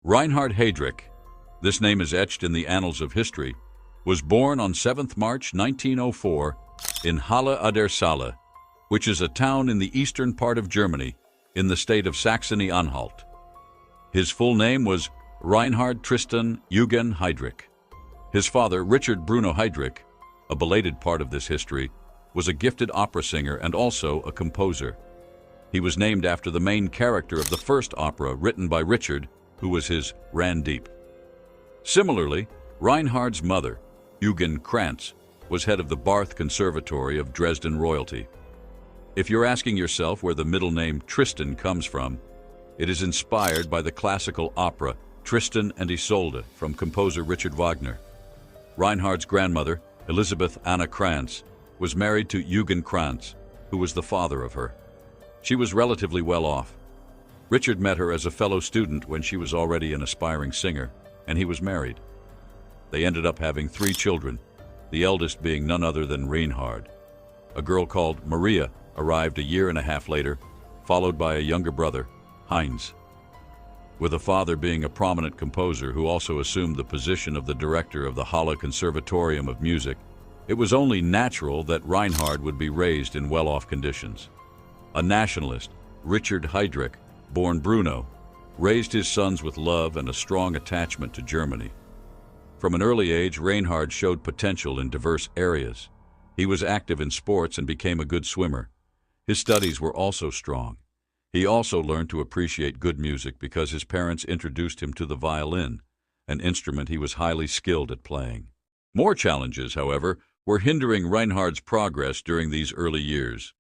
Reinhard Heydrich, this name is etched in the annals of history, was born on 7th March 1904 in Halle an der Saale, which is a town in the eastern part of Germany, in the state of Saxony-Anhalt. His full name was Reinhard Tristan Eugen Heydrich. His father, Richard Bruno Heydrich, a belated part of this history, was a gifted opera singer and also a composer. He was named after the main character of the first opera written by Richard, who was his Randeep. Similarly, Reinhard's mother, Eugen Krantz, was head of the Barth Conservatory of Dresden royalty. If you're asking yourself where the middle name Tristan comes from, it is inspired by the classical opera Tristan and Isolde from composer Richard Wagner. Reinhard's grandmother, Elisabeth Anna Krantz, was married to Eugen Krantz, who was the father of her. She was relatively well off. Richard met her as a fellow student when she was already an aspiring singer, and he was married. They ended up having 3 children, the eldest being none other than Reinhard. A girl called Maria arrived a year and a half later, followed by a younger brother, Heinz. With a father being a prominent composer who also assumed the position of the director of the Halle Conservatorium of Music, it was only natural that Reinhard would be raised in well-off conditions. A nationalist, Richard Heydrich, born Bruno, raised his sons with love and a strong attachment to Germany. From an early age, Reinhard showed potential in diverse areas. He was active in sports and became a good swimmer. His studies were also strong. He also learned to appreciate good music because his parents introduced him to the violin, an instrument he was highly skilled at playing. More challenges, however, were hindering Reinhard's progress during these early years.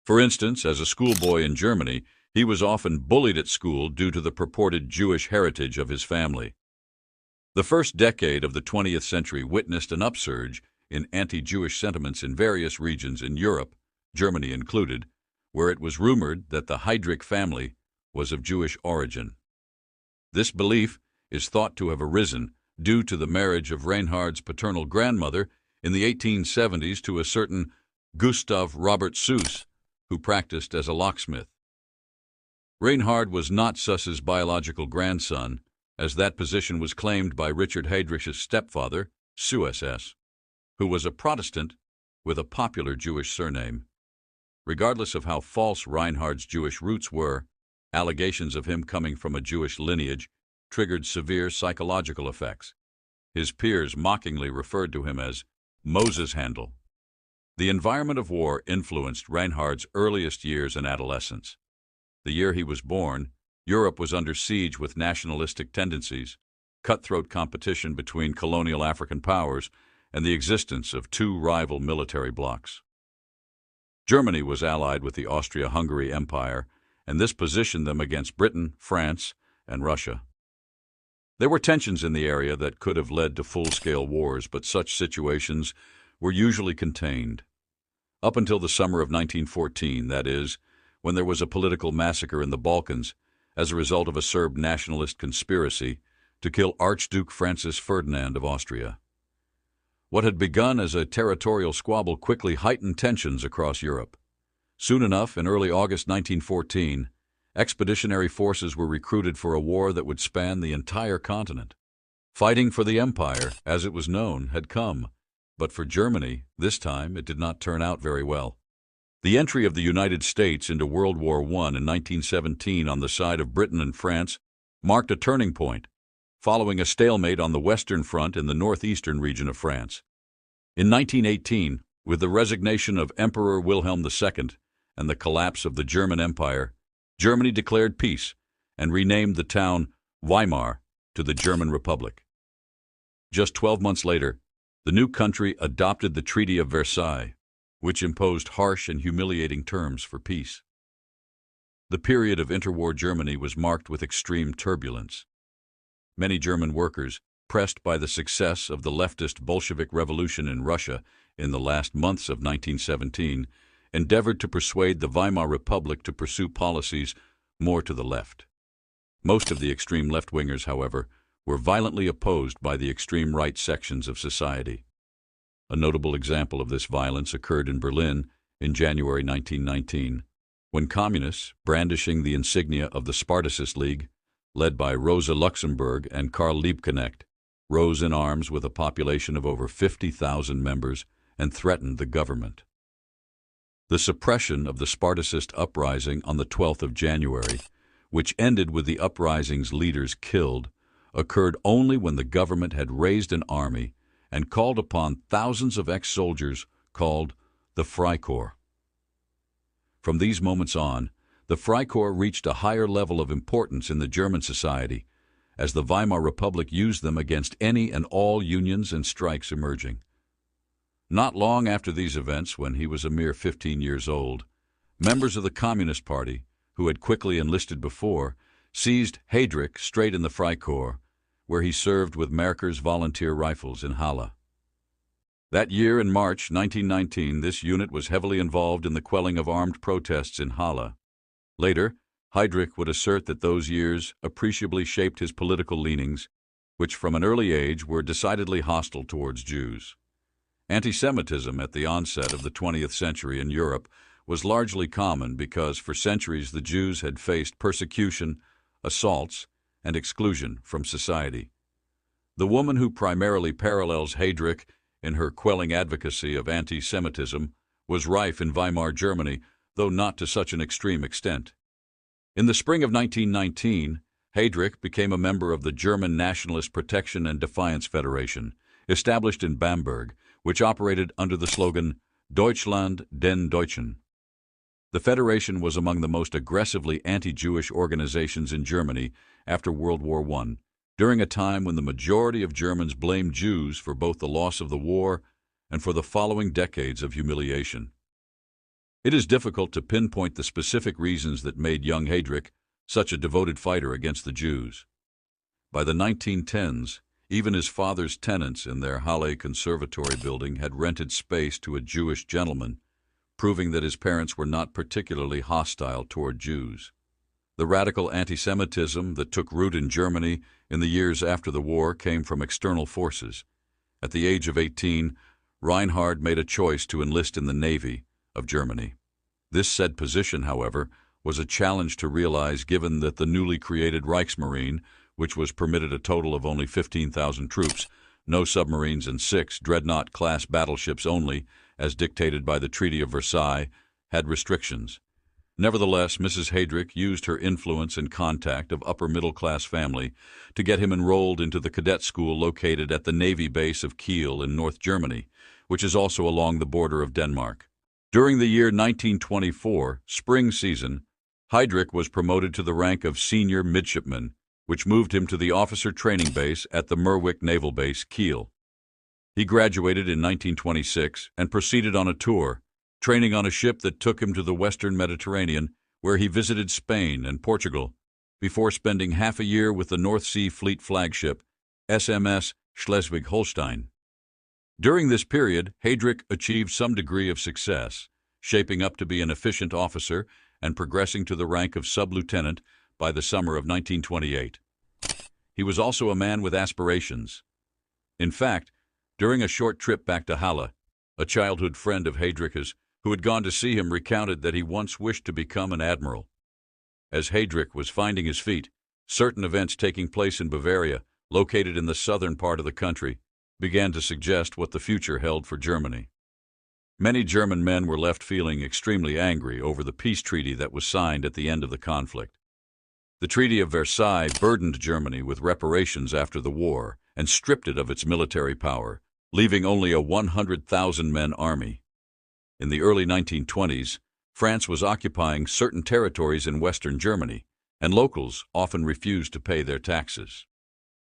For instance, as a schoolboy in Germany, he was often bullied at school due to the purported Jewish heritage of his family. The first decade of the 20th century witnessed an upsurge in anti-Jewish sentiments in various regions in Europe, Germany included, where it was rumored that the Heydrich family was of Jewish origin. This belief is thought to have arisen due to the marriage of Reinhard's paternal grandmother in the 1870s to a certain Gustav Robert Suess, who practiced as a locksmith. Reinhard was not Suss's biological grandson, as that position was claimed by Richard Heydrich's stepfather, Suess, who was a Protestant with a popular Jewish surname. Regardless of how false Reinhard's Jewish roots were, allegations of him coming from a Jewish lineage triggered severe psychological effects. His peers mockingly referred to him as Moses Handel. The environment of war influenced Reinhard's earliest years and adolescence. The year he was born, Europe was under siege with nationalistic tendencies, cutthroat competition between colonial African powers, and the existence of 2 rival military blocs. Germany was allied with the Austria-Hungary Empire, and this positioned them against Britain, France, and Russia. There were tensions in the area that could have led to full-scale wars, but such situations were usually contained. Up until the summer of 1914, that is, when there was a political massacre in the Balkans as a result of a Serb nationalist conspiracy to kill Archduke Francis Ferdinand of Austria. What had begun as a territorial squabble quickly heightened tensions across Europe. Soon enough, in early August 1914, expeditionary forces were recruited for a war that would span the entire continent. Fighting for the empire, as it was known, had come, but for Germany, this time, it did not turn out very well. The entry of the United States into World War I in 1917 on the side of Britain and France marked a turning point, following a stalemate on the Western Front in the northeastern region of France. In 1918, with the resignation of Emperor Wilhelm II and the collapse of the German Empire, Germany declared peace and renamed the town Weimar to the German Republic. Just 12 months later, the new country adopted the Treaty of Versailles, which imposed harsh and humiliating terms for peace. The period of interwar Germany was marked with extreme turbulence. Many German workers, pressed by the success of the leftist Bolshevik Revolution in Russia in the last months of 1917, endeavored to persuade the Weimar Republic to pursue policies more to the left. Most of the extreme left-wingers, however, were violently opposed by the extreme right sections of society. A notable example of this violence occurred in Berlin in January 1919, when communists, brandishing the insignia of the Spartacist League, led by Rosa Luxemburg and Karl Liebknecht, rose in arms with a population of over 50,000 members and threatened the government. The suppression of the Spartacist uprising on the 12th of January, which ended with the uprising's leaders killed, occurred only when the government had raised an army and called upon thousands of ex-soldiers called the Freikorps. From these moments on, the Freikorps reached a higher level of importance in the German society, as the Weimar Republic used them against any and all unions and strikes emerging. Not long after these events, when he was a mere 15 years old, members of the Communist Party, who had quickly enlisted before, seized Heydrich straight in the Freikorps, where he served with Merker's volunteer rifles in Halle. That year, in March 1919, this unit was heavily involved in the quelling of armed protests in Halle. Later, Heydrich would assert that those years appreciably shaped his political leanings, which from an early age were decidedly hostile towards Jews. Anti-Semitism at the onset of the 20th century in Europe was largely common because for centuries the Jews had faced persecution, assaults, and exclusion from society. The woman who primarily parallels Heydrich in her quelling advocacy of anti-Semitism was rife in Weimar Germany, though not to such an extreme extent. In the spring of 1919, Heydrich became a member of the German Nationalist Protection and Defiance Federation, established in Bamberg, which operated under the slogan Deutschland den Deutschen. The Federation was among the most aggressively anti-Jewish organizations in Germany after World War I, during a time when the majority of Germans blamed Jews for both the loss of the war and for the following decades of humiliation. It is difficult to pinpoint the specific reasons that made young Heydrich such a devoted fighter against the Jews. By the 1910s, even his father's tenants in their Halle Conservatory building had rented space to a Jewish gentleman, proving that his parents were not particularly hostile toward Jews. The radical anti-Semitism that took root in Germany in the years after the war came from external forces. At the age of 18, Reinhard made a choice to enlist in the Navy of Germany. This said position, however, was a challenge to realize given that the newly created Reichsmarine, which was permitted a total of only 15,000 troops, no submarines and 6 dreadnought-class battleships only, as dictated by the Treaty of Versailles, had restrictions. Nevertheless, Mrs. Heydrich used her influence and contact of upper-middle-class family to get him enrolled into the cadet school located at the Navy base of Kiel in North Germany, which is also along the border of Denmark. During the year 1924, spring season, Heydrich was promoted to the rank of senior midshipman, which moved him to the officer training base at the Merwick Naval Base, Kiel. He graduated in 1926 and proceeded on a tour, training on a ship that took him to the Western Mediterranean, where he visited Spain and Portugal, before spending half a year with the North Sea Fleet flagship, SMS Schleswig-Holstein. During this period, Heydrich achieved some degree of success, shaping up to be an efficient officer and progressing to the rank of sub-lieutenant by the summer of 1928. He was also a man with aspirations. In fact, during a short trip back to Halle, a childhood friend of Heydrich's who had gone to see him recounted that he once wished to become an admiral. As Heydrich was finding his feet, certain events taking place in Bavaria, located in the southern part of the country, began to suggest what the future held for Germany. Many German men were left feeling extremely angry over the peace treaty that was signed at the end of the conflict. The Treaty of Versailles burdened Germany with reparations after the war and stripped it of its military power, leaving only a 100,000-men army. In the early 1920s, France was occupying certain territories in western Germany, and locals often refused to pay their taxes.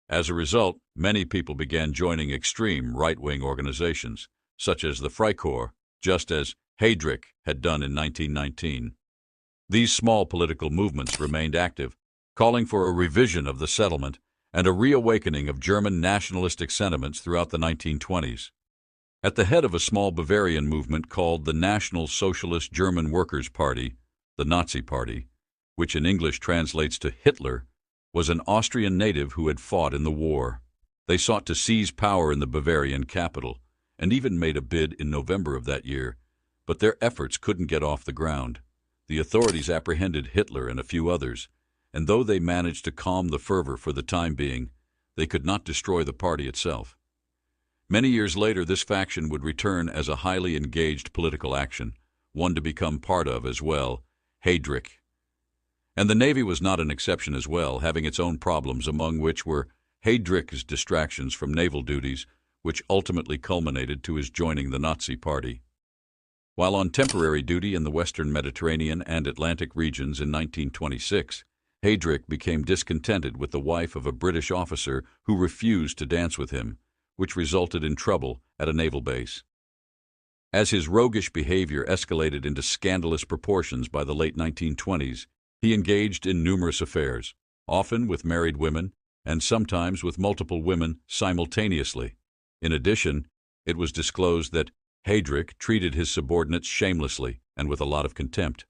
As a result, many people began joining extreme right-wing organizations, such as the Freikorps, just as Heydrich had done in 1919. These small political movements remained active, calling for a revision of the settlement and a reawakening of German nationalistic sentiments throughout the 1920s. At the head of a small Bavarian movement called the National Socialist German Workers' Party, the Nazi Party, which in English translates to Hitler, was an Austrian native who had fought in the war. They sought to seize power in the Bavarian capital, and even made a bid in November of that year, but their efforts couldn't get off the ground. The authorities apprehended Hitler and a few others, and though they managed to calm the fervor for the time being, they could not destroy the party itself. Many years later, this faction would return as a highly engaged political action, one to become part of as well, Heydrich. And the Navy was not an exception as well, having its own problems, among which were Heydrich's distractions from naval duties, which ultimately culminated to his joining the Nazi Party. While on temporary duty in the Western Mediterranean and Atlantic regions in 1926, Heydrich became discontented with the wife of a British officer who refused to dance with him, which resulted in trouble at a naval base. As his roguish behavior escalated into scandalous proportions by the late 1920s, he engaged in numerous affairs, often with married women and sometimes with multiple women simultaneously. In addition, it was disclosed that Heydrich treated his subordinates shamelessly and with a lot of contempt.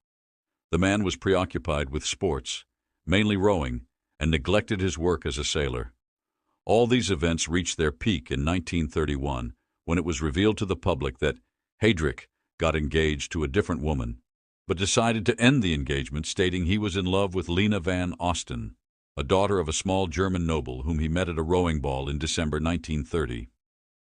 The man was preoccupied with sports, mainly rowing, and neglected his work as a sailor. All these events reached their peak in 1931, when it was revealed to the public that Heydrich got engaged to a different woman, but decided to end the engagement, stating he was in love with Lena van Osten, a daughter of a small German noble whom he met at a rowing ball in December 1930.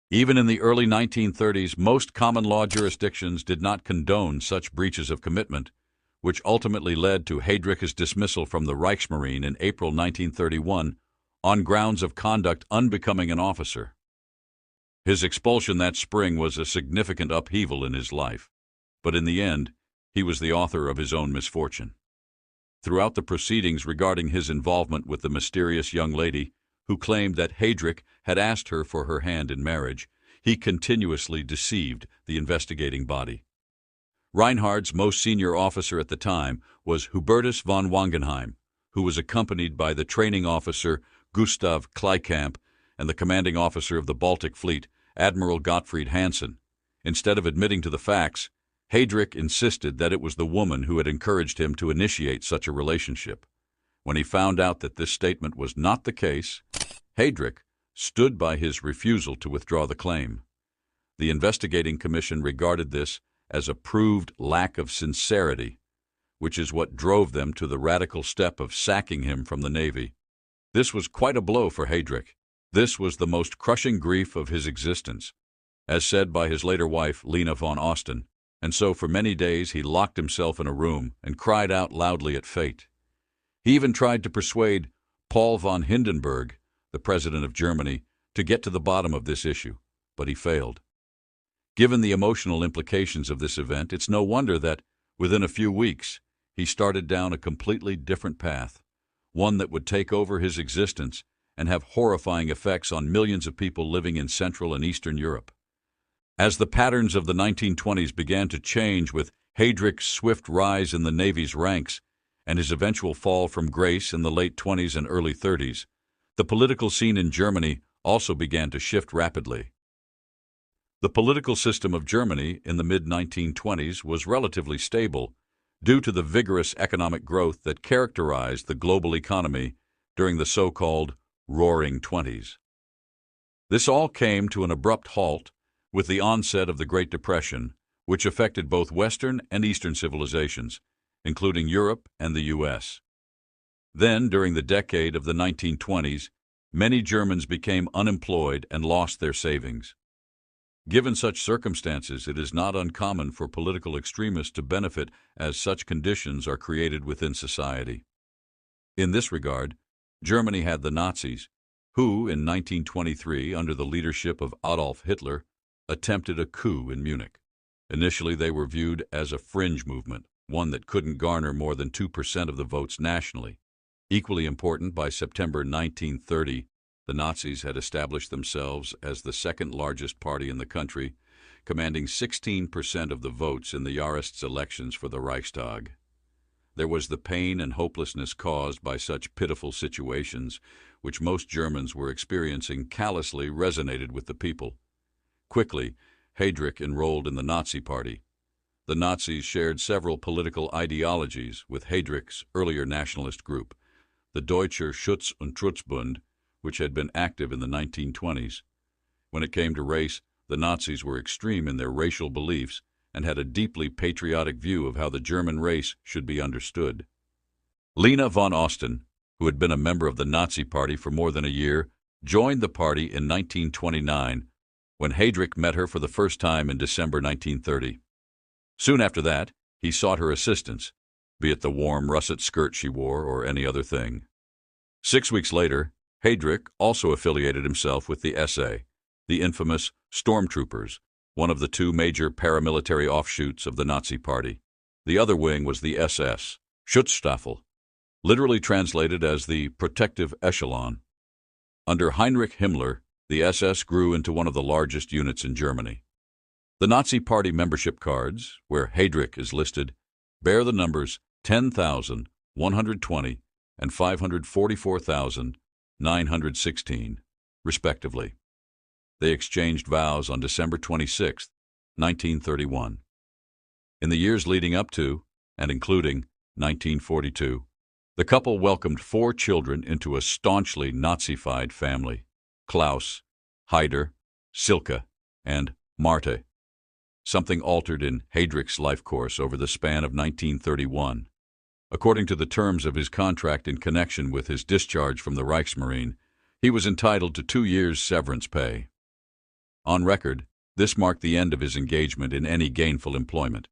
Even in the early 1930s, most common law jurisdictions did not condone such breaches of commitment, which ultimately led to Heydrich's dismissal from the Reichsmarine in April 1931 on grounds of conduct unbecoming an officer. His expulsion that spring was a significant upheaval in his life, but in the end, he was the author of his own misfortune. Throughout the proceedings regarding his involvement with the mysterious young lady who claimed that Heydrich had asked her for her hand in marriage, he continuously deceived the investigating body. Reinhard's most senior officer at the time was Hubertus von Wangenheim, who was accompanied by the training officer Gustav Kleikamp and the commanding officer of the Baltic Fleet, Admiral Gottfried Hansen. Instead of admitting to the facts, Heydrich insisted that it was the woman who had encouraged him to initiate such a relationship. When he found out that this statement was not the case, Heydrich stood by his refusal to withdraw the claim. The investigating commission regarded this as a proved lack of sincerity, which is what drove them to the radical step of sacking him from the Navy. This was quite a blow for Heydrich. This was the most crushing grief of his existence, as said by his later wife, Lena von Osten, and so for many days he locked himself in a room and cried out loudly at fate. He even tried to persuade Paul von Hindenburg, the president of Germany, to get to the bottom of this issue, but he failed. Given the emotional implications of this event, it's no wonder that, within a few weeks, he started down a completely different path, one that would take over his existence and have horrifying effects on millions of people living in Central and Eastern Europe. As the patterns of the 1920s began to change with Heydrich's swift rise in the Navy's ranks and his eventual fall from grace in the late 20s and early 30s, the political scene in Germany also began to shift rapidly. The political system of Germany in the mid-1920s was relatively stable due to the vigorous economic growth that characterized the global economy during the so-called Roaring Twenties. This all came to an abrupt halt with the onset of the Great Depression, which affected both Western and Eastern civilizations, including Europe and the U.S. Then, during the decade of the 1920s, many Germans became unemployed and lost their savings. Given such circumstances, it is not uncommon for political extremists to benefit as such conditions are created within society. In this regard, Germany had the Nazis, who, in 1923, under the leadership of Adolf Hitler, attempted a coup in Munich. Initially, they were viewed as a fringe movement, one that couldn't garner more than 2% of the votes nationally. Equally important, by September 1930, the Nazis had established themselves as the second largest party in the country, commanding 16% of the votes in the Jahreswahl elections for the Reichstag. There was the pain and hopelessness caused by such pitiful situations, which most Germans were experiencing, callously resonated with the people. Quickly, Heydrich enrolled in the Nazi Party. The Nazis shared several political ideologies with Heydrich's earlier nationalist group, the Deutscher Schutz- und Trutzbund, which had been active in the 1920s. When it came to race, the Nazis were extreme in their racial beliefs and had a deeply patriotic view of how the German race should be understood. Lena von Osten, who had been a member of the Nazi Party for more than a year, joined the party in 1929 when Heydrich met her for the first time in December 1930. Soon after that, he sought her assistance, be it the warm russet skirt she wore or any other thing. 6 weeks later, Heydrich also affiliated himself with the SA, the infamous Stormtroopers, one of the two major paramilitary offshoots of the Nazi Party. The other wing was the SS, Schutzstaffel, literally translated as the protective echelon. Under Heinrich Himmler, the SS grew into one of the largest units in Germany. The Nazi Party membership cards, where Heydrich is listed, bear the numbers 10,120 and 544,916, respectively. They exchanged vows on December 26, 1931. In the years leading up to, and including, 1942, the couple welcomed 4 children into a staunchly Nazified family: Klaus, Heider, Silke, and Marthe. Something altered in Heydrich's life course over the span of 1931. According to the terms of his contract in connection with his discharge from the Reichsmarine, he was entitled to 2 years' severance pay. On record, this marked the end of his engagement in any gainful employment.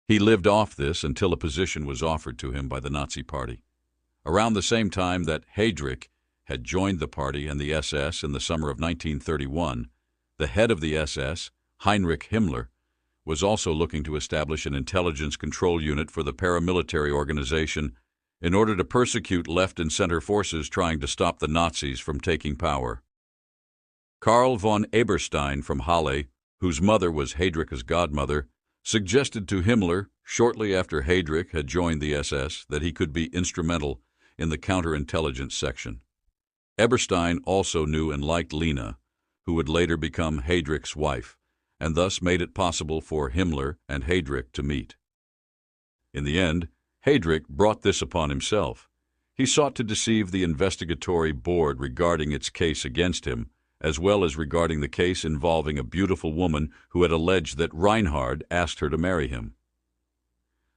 He lived off this until a position was offered to him by the Nazi Party. Around the same time that Heydrich had joined the party and the SS in the summer of 1931, the head of the SS, Heinrich Himmler, was also looking to establish an intelligence control unit for the paramilitary organization in order to persecute left and center forces trying to stop the Nazis from taking power. Karl von Eberstein from Halle, whose mother was Heydrich's godmother, suggested to Himmler, shortly after Heydrich had joined the SS, that he could be instrumental in the counterintelligence section. Eberstein also knew and liked Lena, who would later become Heydrich's wife, and thus made it possible for Himmler and Heydrich to meet. In the end, Heydrich brought this upon himself. He sought to deceive the investigatory board regarding its case against him, as well as regarding the case involving a beautiful woman who had alleged that Reinhard asked her to marry him.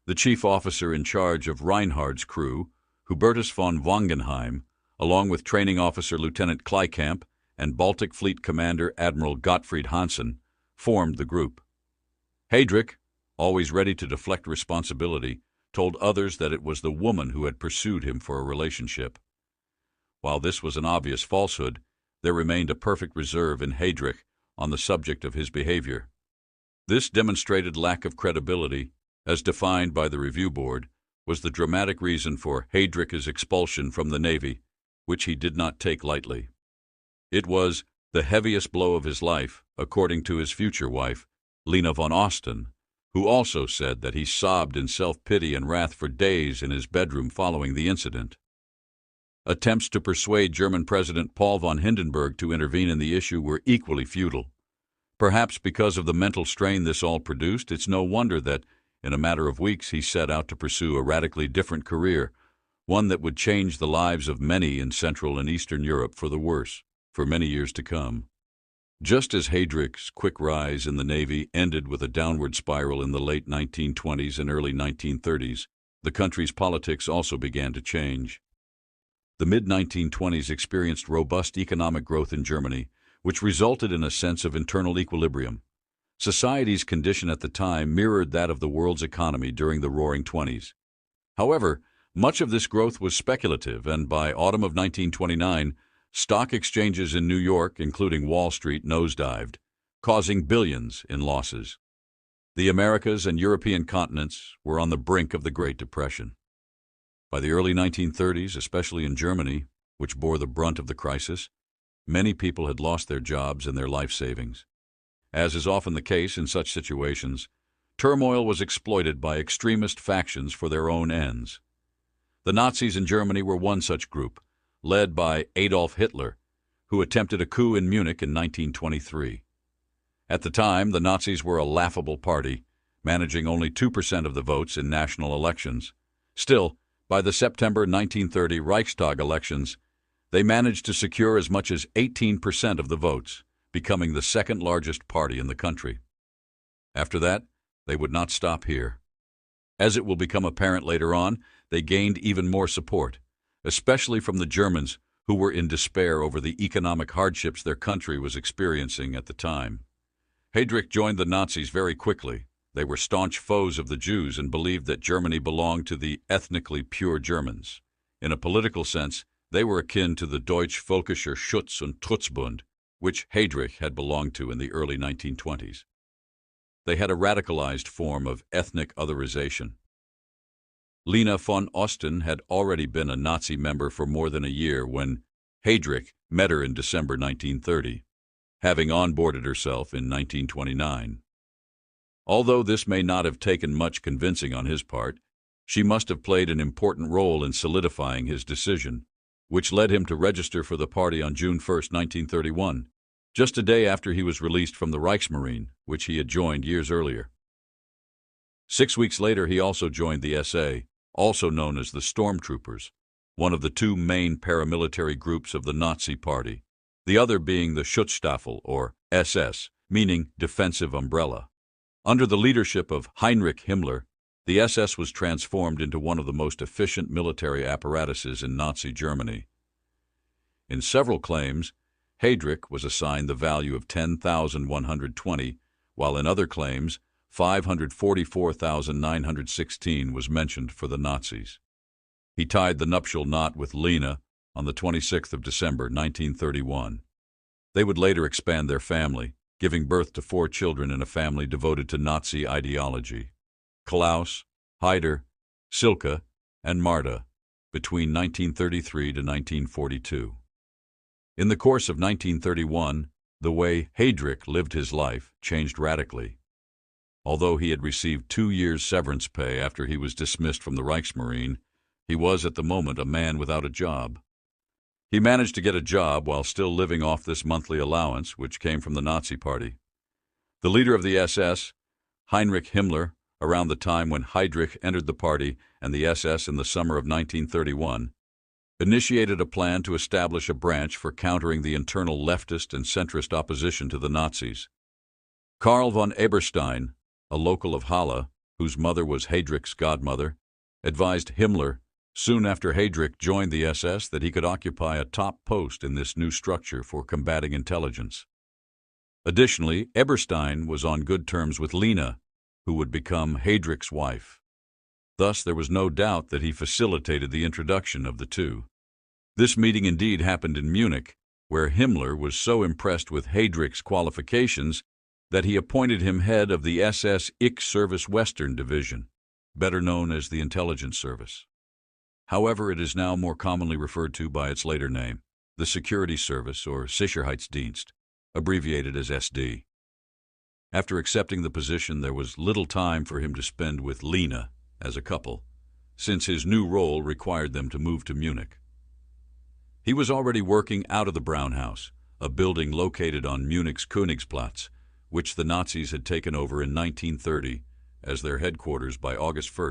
The chief officer in charge of Reinhard's crew, Hubertus von Wangenheim, along with training officer Lieutenant Kleikamp and Baltic Fleet Commander Admiral Gottfried Hansen, formed the group. Heydrich, always ready to deflect responsibility, told others that it was the woman who had pursued him for a relationship. While this was an obvious falsehood, there remained a perfect reserve in Heydrich on the subject of his behavior. This demonstrated lack of credibility, as defined by the review board, was the dramatic reason for Heydrich's expulsion from the Navy, which he did not take lightly. It was the heaviest blow of his life, according to his future wife, Lena von Osten, who also said that he sobbed in self-pity and wrath for days in his bedroom following the incident. Attempts to persuade German President Paul von Hindenburg to intervene in the issue were equally futile. Perhaps because of the mental strain this all produced, it's no wonder that, in a matter of weeks, he set out to pursue a radically different career, one that would change the lives of many in Central and Eastern Europe for the worse, for many years to come. Just as Heydrich's quick rise in the Navy ended with a downward spiral in the late 1920s and early 1930s, the country's politics also began to change. The mid-1920s experienced robust economic growth in Germany, which resulted in a sense of internal equilibrium. Society's condition at the time mirrored that of the world's economy during the Roaring Twenties. However, much of this growth was speculative, and by autumn of 1929, stock exchanges in New York, including Wall Street, nosedived, causing billions in losses. The Americas and European continents were on the brink of the Great Depression. By the early 1930s, especially in Germany, which bore the brunt of the crisis, many people had lost their jobs and their life savings. As is often the case in such situations, turmoil was exploited by extremist factions for their own ends. The Nazis in Germany were one such group, led by Adolf Hitler, who attempted a coup in Munich in 1923. At the time, the Nazis were a laughable party, managing only 2% of the votes in national elections. Still, by the September 1930 Reichstag elections, they managed to secure as much as 18% of the votes, becoming the second largest party in the country. After that, they would not stop here. As it will become apparent later on, they gained even more support, especially from the Germans, who were in despair over the economic hardships their country was experiencing at the time. Heydrich joined the Nazis very quickly. They were staunch foes of the Jews and believed that Germany belonged to the ethnically pure Germans. In a political sense, they were akin to the Deutsch Völkischer Schutz- und Trutzbund, which Heydrich had belonged to in the early 1920s. They had a radicalized form of ethnic otherization. Lena von Osten had already been a Nazi member for more than a year when Heydrich met her in December 1930, having onboarded herself in 1929. Although this may not have taken much convincing on his part, she must have played an important role in solidifying his decision, which led him to register for the party on June 1, 1931, just a day after he was released from the Reichsmarine, which he had joined years earlier. 6 weeks later, he also joined the SA, also known as the Stormtroopers, one of the two main paramilitary groups of the Nazi Party, the other being the Schutzstaffel, or SS, meaning defensive umbrella. Under the leadership of Heinrich Himmler, the SS was transformed into one of the most efficient military apparatuses in Nazi Germany. In several claims, Heydrich was assigned the value of 10,120, while in other claims, 544,916 was mentioned for the Nazis. He tied the nuptial knot with Lena on the 26th of December, 1931. They would later expand their family, giving birth to 4 children in a family devoted to Nazi ideology: Klaus, Heider, Silke, and Marta, between 1933 to 1942. In the course of 1931, the way Heydrich lived his life changed radically. Although he had received 2 years' severance pay after he was dismissed from the Reichsmarine, he was at the moment a man without a job. He managed to get a job while still living off this monthly allowance, which came from the Nazi Party. The leader of the SS, Heinrich Himmler, around the time when Heydrich entered the party and the SS in the summer of 1931, initiated a plan to establish a branch for countering the internal leftist and centrist opposition to the Nazis. Karl von Eberstein, a local of Halle, whose mother was Heydrich's godmother, advised Himmler, soon after Heydrich joined the SS, that he could occupy a top post in this new structure for combating intelligence. Additionally, Eberstein was on good terms with Lena, who would become Heydrich's wife. Thus, there was no doubt that he facilitated the introduction of the two. This meeting indeed happened in Munich, where Himmler was so impressed with Heydrich's qualifications that he appointed him head of the SS Ich Service Western Division, better known as the Intelligence Service. However, it is now more commonly referred to by its later name, the Security Service or Sicherheitsdienst, abbreviated as SD. After accepting the position, there was little time for him to spend with Lena as a couple, since his new role required them to move to Munich. He was already working out of the Brown House, a building located on Munich's Königsplatz, which the Nazis had taken over in 1930 as their headquarters by August 1,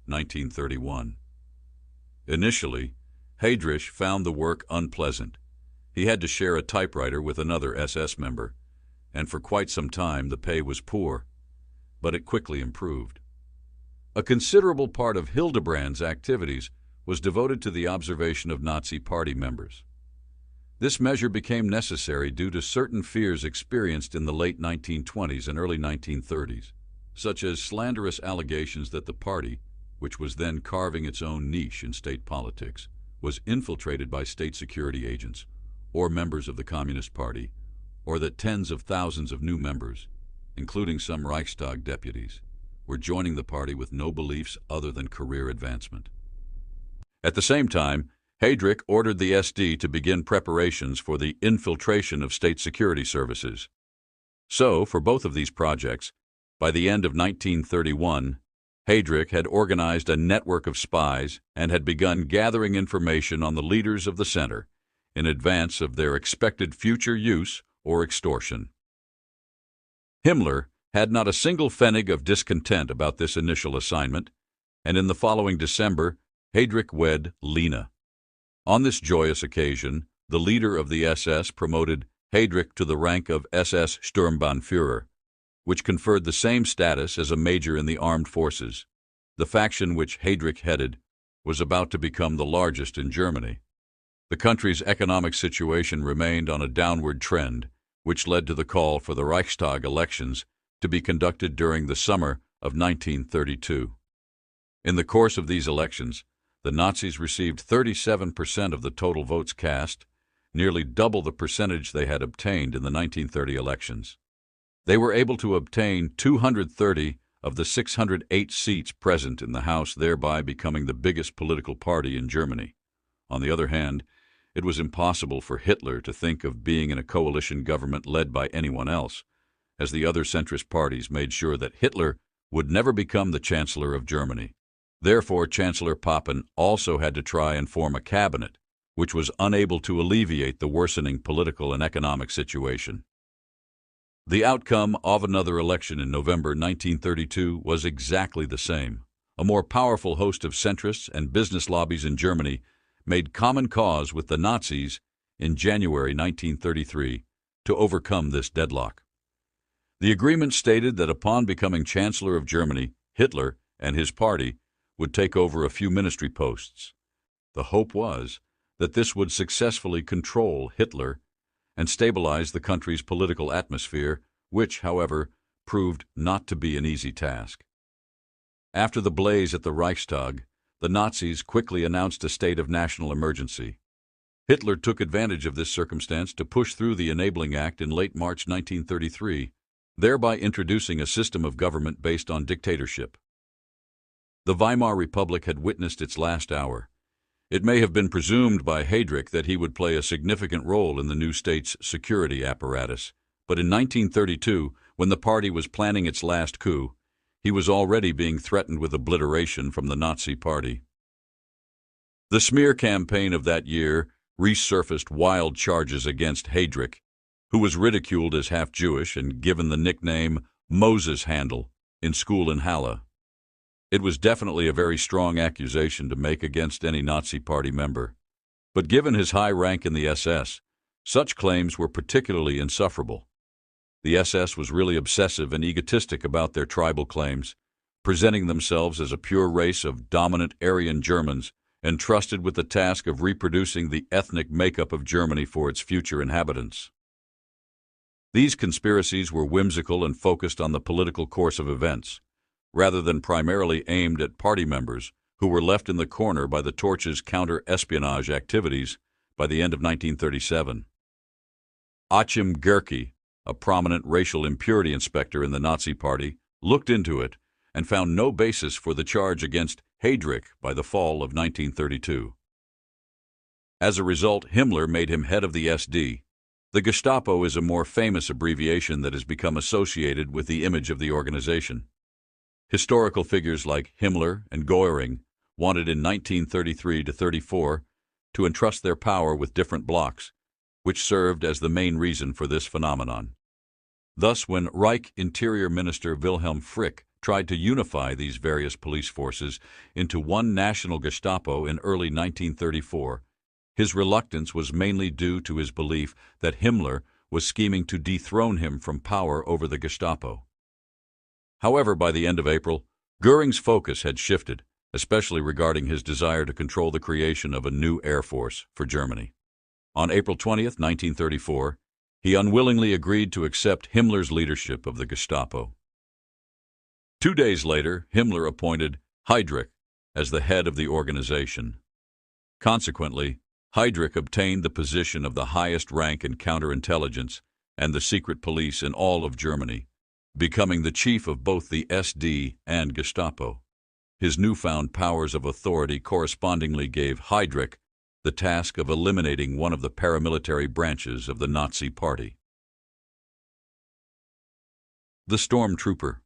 1931. Initially, Heydrich found the work unpleasant. He had to share a typewriter with another SS member, and for quite some time the pay was poor, but it quickly improved. A considerable part of Hildebrand's activities was devoted to the observation of Nazi Party members. This measure became necessary due to certain fears experienced in the late 1920s and early 1930s, such as slanderous allegations that the party, which was then carving its own niche in state politics, was infiltrated by state security agents or members of the Communist Party, or that tens of thousands of new members, including some Reichstag deputies, were joining the party with no beliefs other than career advancement. At the same time, Heydrich ordered the SD to begin preparations for the infiltration of state security services. So, for both of these projects, by the end of 1931, Heydrich had organized a network of spies and had begun gathering information on the leaders of the center in advance of their expected future use or extortion. Himmler had not a single pfennig of discontent about this initial assignment, and in the following December, Heydrich wed Lena. On this joyous occasion, the leader of the SS promoted Heydrich to the rank of SS Sturmbannführer, which conferred the same status as a major in the armed forces. The faction which Heydrich headed was about to become the largest in Germany. The country's economic situation remained on a downward trend, which led to the call for the Reichstag elections to be conducted during the summer of 1932. In the course of these elections, the Nazis received 37% of the total votes cast, nearly double the percentage they had obtained in the 1930 elections. They were able to obtain 230 of the 608 seats present in the House, thereby becoming the biggest political party in Germany. On the other hand, it was impossible for Hitler to think of being in a coalition government led by anyone else, as the other centrist parties made sure that Hitler would never become the Chancellor of Germany. Therefore, Chancellor Papen also had to try and form a cabinet, which was unable to alleviate the worsening political and economic situation. The outcome of another election in November 1932 was exactly the same. A more powerful host of centrists and business lobbies in Germany made common cause with the Nazis in January 1933 to overcome this deadlock. The agreement stated that upon becoming Chancellor of Germany, Hitler and his party would take over a few ministry posts. The hope was that this would successfully control Hitler and stabilize the country's political atmosphere, which, however, proved not to be an easy task. After the blaze at the Reichstag, the Nazis quickly announced a state of national emergency. Hitler took advantage of this circumstance to push through the Enabling Act in late March 1933, thereby introducing a system of government based on dictatorship. The Weimar Republic had witnessed its last hour. It may have been presumed by Heydrich that he would play a significant role in the new state's security apparatus, but in 1932, when the party was planning its last coup, he was already being threatened with obliteration from the Nazi Party. The smear campaign of that year resurfaced wild charges against Heydrich, who was ridiculed as half-Jewish and given the nickname Moses Handle in school in Halle. It was definitely a very strong accusation to make against any Nazi Party member. But given his high rank in the SS, such claims were particularly insufferable. The SS was really obsessive and egotistic about their tribal claims, presenting themselves as a pure race of dominant Aryan Germans entrusted with the task of reproducing the ethnic makeup of Germany for its future inhabitants. These conspiracies were whimsical and focused on the political course of events, rather than primarily aimed at party members who were left in the corner by the Torch's counter-espionage activities by the end of 1937. Achim Gerke, a prominent racial impurity inspector in the Nazi Party, looked into it and found no basis for the charge against Heydrich by the fall of 1932. As a result, Himmler made him head of the SD. The Gestapo is a more famous abbreviation that has become associated with the image of the organization. Historical figures like Himmler and Göring wanted in 1933 to 34 to entrust their power with different blocs, which served as the main reason for this phenomenon. Thus, when Reich Interior Minister Wilhelm Frick tried to unify these various police forces into one national Gestapo in early 1934, his reluctance was mainly due to his belief that Himmler was scheming to dethrone him from power over the Gestapo. However, by the end of April, Göring's focus had shifted, especially regarding his desire to control the creation of a new air force for Germany. On April 20, 1934, he unwillingly agreed to accept Himmler's leadership of the Gestapo. 2 days later, Himmler appointed Heydrich as the head of the organization. Consequently, Heydrich obtained the position of the highest rank in counterintelligence and the secret police in all of Germany, becoming the chief of both the SD and Gestapo. His newfound powers of authority correspondingly gave Heydrich the task of eliminating one of the paramilitary branches of the Nazi Party. The Stormtrooper.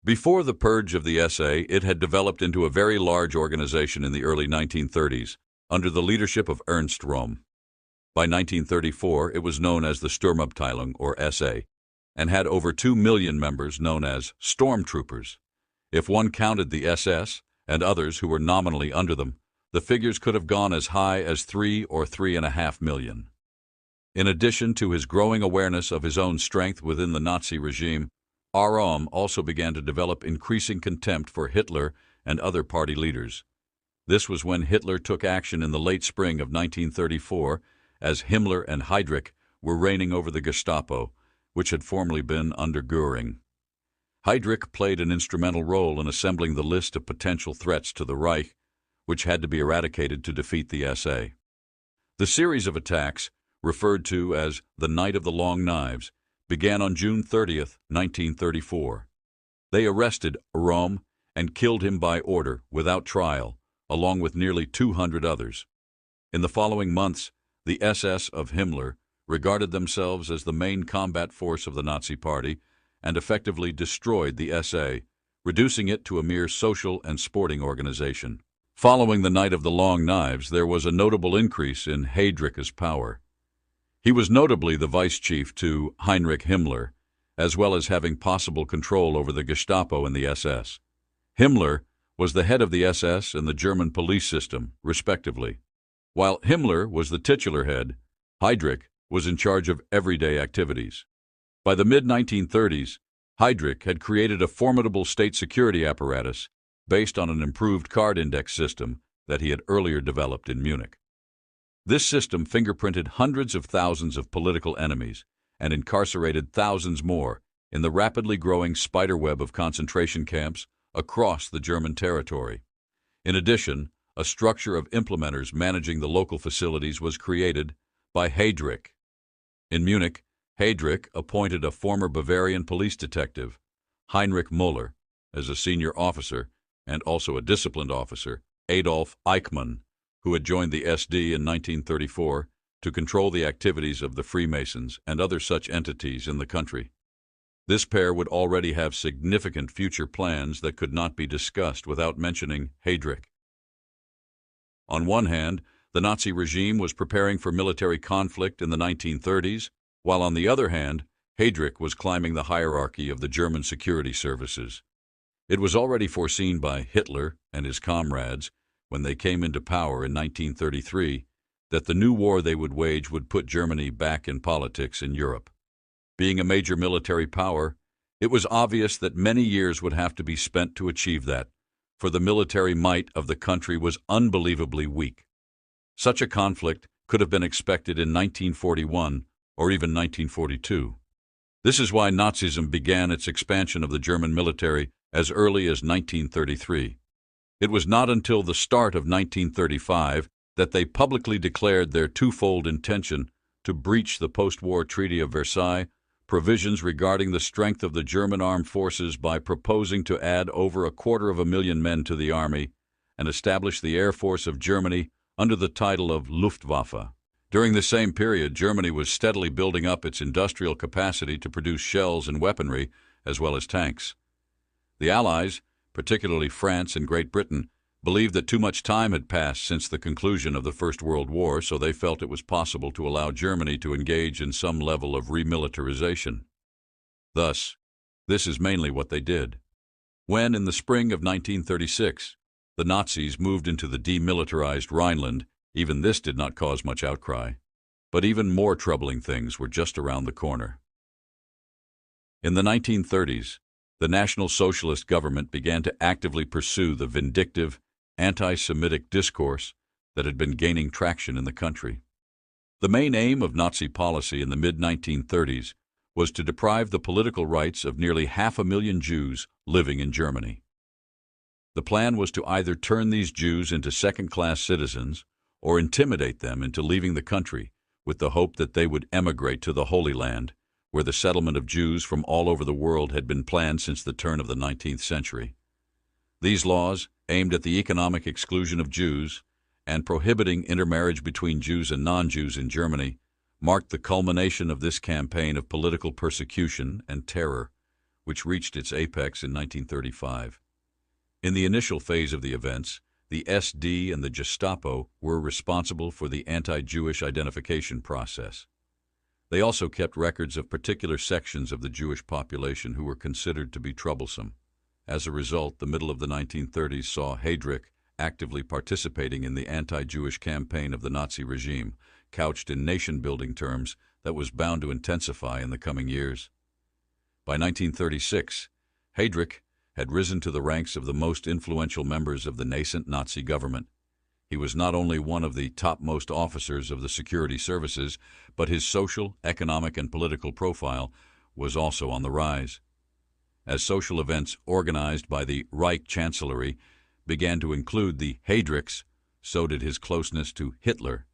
Before the purge of the SA, it had developed into a very large organization in the early 1930s, under the leadership of Ernst Röhm. By 1934, it was known as the Sturmabteilung, or SA, and had over 2 million members known as Stormtroopers. If one counted the SS and others who were nominally under them, the figures could have gone as high as 3 or 3.5 million. In addition to his growing awareness of his own strength within the Nazi regime, Röhm also began to develop increasing contempt for Hitler and other party leaders. This was when Hitler took action in the late spring of 1934, as Himmler and Heydrich were reigning over the Gestapo, which had formerly been under Göring. Heydrich played an instrumental role in assembling the list of potential threats to the Reich, which had to be eradicated to defeat the SA. The series of attacks, referred to as the Night of the Long Knives, began on June 30, 1934. They arrested Röhm and killed him by order, without trial, along with nearly 200 others. In the following months, the SS of Himmler regarded themselves as the main combat force of the Nazi Party and effectively destroyed the SA, reducing it to a mere social and sporting organization. Following the Night of the Long Knives, there was a notable increase in Heydrich's power. He was notably the vice-chief to Heinrich Himmler, as well as having possible control over the Gestapo and the SS. Himmler was the head of the SS and the German police system, respectively. While Himmler was the titular head, Heydrich was in charge of everyday activities. By the mid-1930s, Heydrich had created a formidable state security apparatus based on an improved card index system that he had earlier developed in Munich. This system fingerprinted hundreds of thousands of political enemies and incarcerated thousands more in the rapidly growing spiderweb of concentration camps across the German territory. In addition, a structure of implementers managing the local facilities was created by Heydrich. In Munich, Heydrich appointed a former Bavarian police detective, Heinrich Müller, as a senior officer and also a disciplined officer, Adolf Eichmann, who had joined the SD in 1934 to control the activities of the Freemasons and other such entities in the country. This pair would already have significant future plans that could not be discussed without mentioning Heydrich. On one hand, the Nazi regime was preparing for military conflict in the 1930s, while on the other hand, Heydrich was climbing the hierarchy of the German security services. It was already foreseen by Hitler and his comrades, when they came into power in 1933, that the new war they would wage would put Germany back in politics in Europe. Being a major military power, it was obvious that many years would have to be spent to achieve that, for the military might of the country was unbelievably weak. Such a conflict could have been expected in 1941 or even 1942. This is why Nazism began its expansion of the German military as early as 1933. It was not until the start of 1935 that they publicly declared their twofold intention to breach the post-war Treaty of Versailles, provisions regarding the strength of the German armed forces by proposing to add over 250,000 men to the army and establish the Air Force of Germany under the title of Luftwaffe. During the same period, Germany was steadily building up its industrial capacity to produce shells and weaponry, as well as tanks. The Allies, particularly France and Great Britain, believed that too much time had passed since the conclusion of the First World War, so they felt it was possible to allow Germany to engage in some level of remilitarization. Thus, this is mainly what they did. When, in the spring of 1936, the Nazis moved into the demilitarized Rhineland, even this did not cause much outcry. But even more troubling things were just around the corner. In the 1930s, the National Socialist government began to actively pursue the vindictive, anti-Semitic discourse that had been gaining traction in the country. The main aim of Nazi policy in the mid-1930s was to deprive the political rights of nearly 500,000 Jews living in Germany. The plan was to either turn these Jews into second-class citizens or intimidate them into leaving the country with the hope that they would emigrate to the Holy Land, where the settlement of Jews from all over the world had been planned since the turn of the 19th century. These laws, aimed at the economic exclusion of Jews and prohibiting intermarriage between Jews and non-Jews in Germany, marked the culmination of this campaign of political persecution and terror, which reached its apex in 1935. In the initial phase of the events, the SD and the Gestapo were responsible for the anti-Jewish identification process. They also kept records of particular sections of the Jewish population who were considered to be troublesome. As a result, the middle of the 1930s saw Heydrich actively participating in the anti-Jewish campaign of the Nazi regime, couched in nation-building terms that was bound to intensify in the coming years. By 1936, Heydrich had risen to the ranks of the most influential members of the nascent Nazi government. He was not only one of the topmost officers of the security services, but his social, economic, and political profile was also on the rise. As social events organized by the Reich Chancellery began to include the Heydrichs, so did his closeness to Hitler.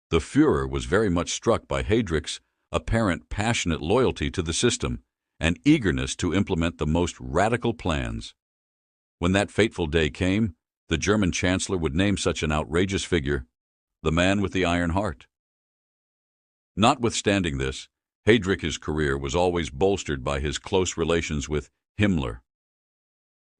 The Führer was very much struck by Heydrich's apparent passionate loyalty to the system and eagerness to implement the most radical plans. When that fateful day came, the German Chancellor would name such an outrageous figure, the man with the iron heart. Notwithstanding this, Heydrich's career was always bolstered by his close relations with Himmler.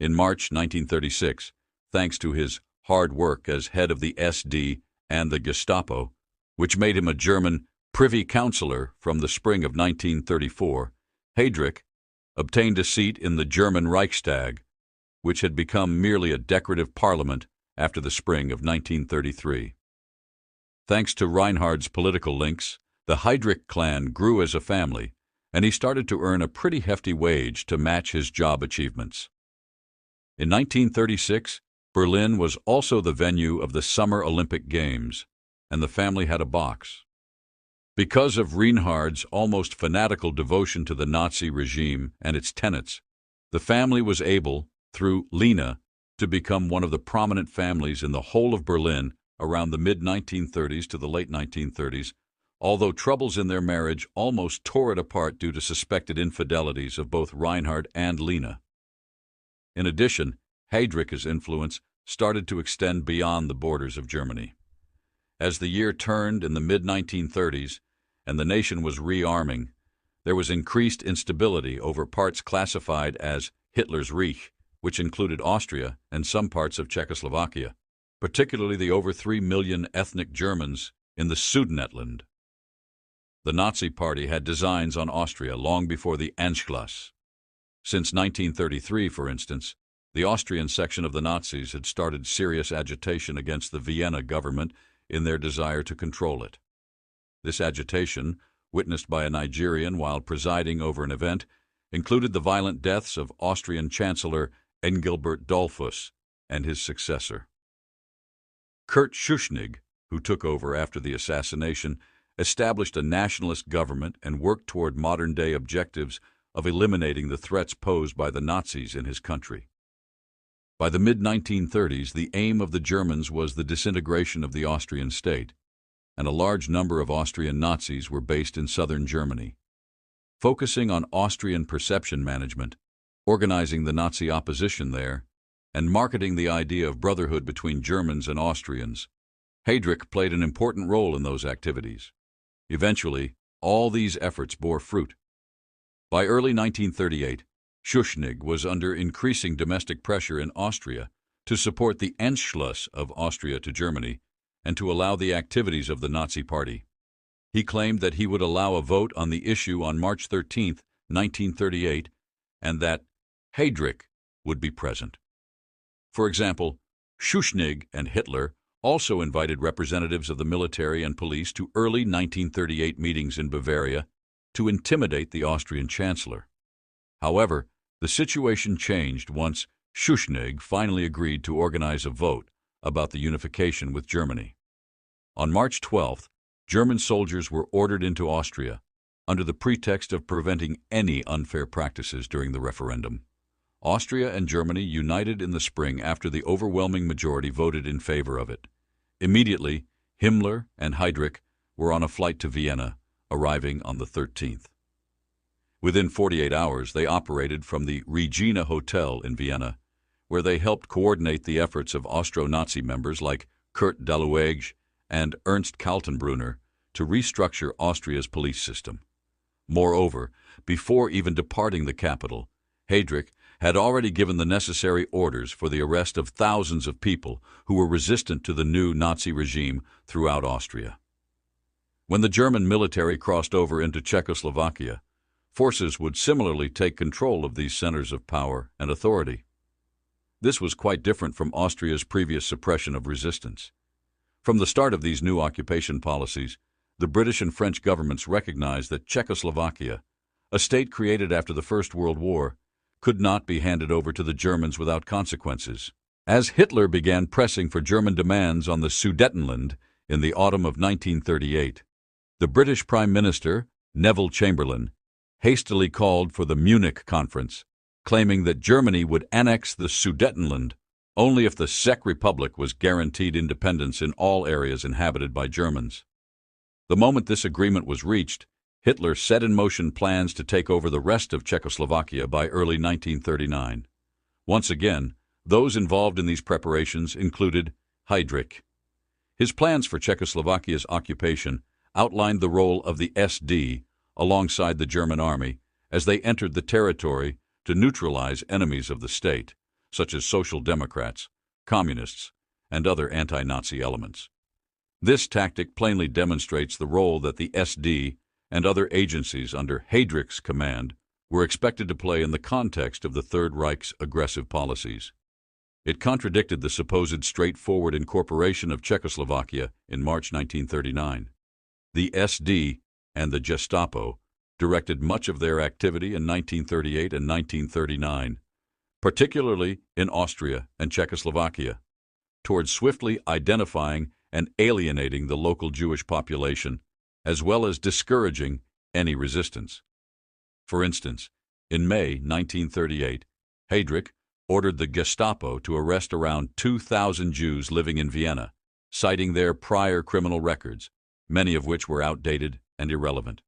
In March 1936, thanks to his hard work as head of the SD and the Gestapo, which made him a German Privy Councillor from the spring of 1934, Heydrich obtained a seat in the German Reichstag, which had become merely a decorative parliament after the spring of 1933. Thanks to Reinhard's political links, the Heydrich clan grew as a family, and he started to earn a pretty hefty wage to match his job achievements. In 1936, Berlin was also the venue of the Summer Olympic Games, and the family had a box. Because of Reinhard's almost fanatical devotion to the Nazi regime and its tenets, the family was able, through Lena, to become one of the prominent families in the whole of Berlin around the mid-1930s to the late 1930s, although troubles in their marriage almost tore it apart due to suspected infidelities of both Reinhard and Lena. In addition, Heydrich's influence started to extend beyond the borders of Germany. As the year turned in the mid-1930s and the nation was rearming, there was increased instability over parts classified as Hitler's Reich, which included Austria and some parts of Czechoslovakia, particularly the over 3 million ethnic Germans in the Sudetenland. The Nazi Party had designs on Austria long before the Anschluss. Since 1933, for instance, the Austrian section of the Nazis had started serious agitation against the Vienna government in their desire to control it. This agitation, witnessed by a Nigerian while presiding over an event, included the violent deaths of Austrian Chancellor Engelbert Dollfuss and his successor. Kurt Schuschnigg, who took over after the assassination, established a nationalist government and worked toward modern-day objectives of eliminating the threats posed by the Nazis in his country. By the mid-1930s, the aim of the Germans was the disintegration of the Austrian state, and a large number of Austrian Nazis were based in southern Germany. Focusing on Austrian perception management, organizing the Nazi opposition there, and marketing the idea of brotherhood between Germans and Austrians, Heydrich played an important role in those activities. Eventually, all these efforts bore fruit. By early 1938, Schuschnigg was under increasing domestic pressure in Austria to support the Anschluss of Austria to Germany and to allow the activities of the Nazi Party. He claimed that he would allow a vote on the issue on March 13, 1938, and that Heydrich would be present. For example, Schuschnigg and Hitler also invited representatives of the military and police to early 1938 meetings in Bavaria to intimidate the Austrian Chancellor. However, the situation changed once Schuschnigg finally agreed to organize a vote about the unification with Germany. On March 12th, German soldiers were ordered into Austria under the pretext of preventing any unfair practices during the referendum. Austria and Germany united in the spring after the overwhelming majority voted in favor of it. Immediately, Himmler and Heydrich were on a flight to Vienna, arriving on the 13th. Within 48 hours, they operated from the Regina Hotel in Vienna, where they helped coordinate the efforts of Austro-Nazi members like Kurt Daluege and Ernst Kaltenbrunner to restructure Austria's police system. Moreover, before even departing the capital, Heydrich had already given the necessary orders for the arrest of thousands of people who were resistant to the new Nazi regime throughout Austria. When the German military crossed over into Czechoslovakia, forces would similarly take control of these centers of power and authority. This was quite different from Austria's previous suppression of resistance. From the start of these new occupation policies, the British and French governments recognized that Czechoslovakia, a state created after the First World War, could not be handed over to the Germans without consequences. As Hitler began pressing for German demands on the Sudetenland in the autumn of 1938, the British Prime Minister, Neville Chamberlain, hastily called for the Munich Conference, claiming that Germany would annex the Sudetenland only if the Czech Republic was guaranteed independence in all areas inhabited by Germans. The moment this agreement was reached, Hitler set in motion plans to take over the rest of Czechoslovakia by early 1939. Once again, those involved in these preparations included Heydrich. His plans for Czechoslovakia's occupation outlined the role of the SD alongside the German army as they entered the territory to neutralize enemies of the state, such as Social Democrats, Communists, and other anti-Nazi elements. This tactic plainly demonstrates the role that the SD and other agencies under Heydrich's command were expected to play in the context of the Third Reich's aggressive policies. It contradicted the supposed straightforward incorporation of Czechoslovakia in March 1939. The SD and the Gestapo directed much of their activity in 1938 and 1939, particularly in Austria and Czechoslovakia, towards swiftly identifying and alienating the local Jewish population, as well as discouraging any resistance. For instance, in May 1938, Heydrich ordered the Gestapo to arrest around 2,000 Jews living in Vienna, citing their prior criminal records, many of which were outdated and irrelevant.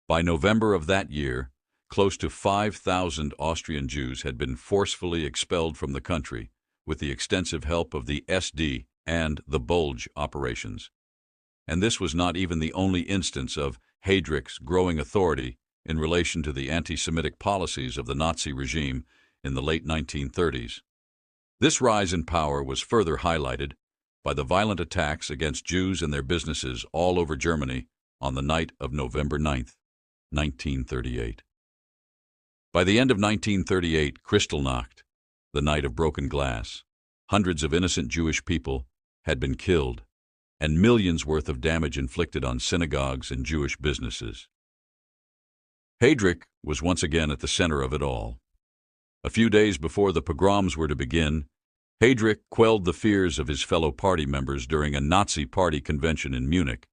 By November of that year, close to 5,000 Austrian Jews had been forcefully expelled from the country with the extensive help of the SD and the Bulge operations. And this was not even the only instance of Heydrich's growing authority in relation to the anti-Semitic policies of the Nazi regime in the late 1930s. This rise in power was further highlighted by the violent attacks against Jews and their businesses all over Germany on the night of November 9, 1938. By the end of 1938, Kristallnacht, the night of broken glass, hundreds of innocent Jewish people had been killed and millions worth of damage inflicted on synagogues and Jewish businesses. Heydrich was once again at the center of it all. A few days before the pogroms were to begin, Heydrich quelled the fears of his fellow party members during a Nazi party convention in Munich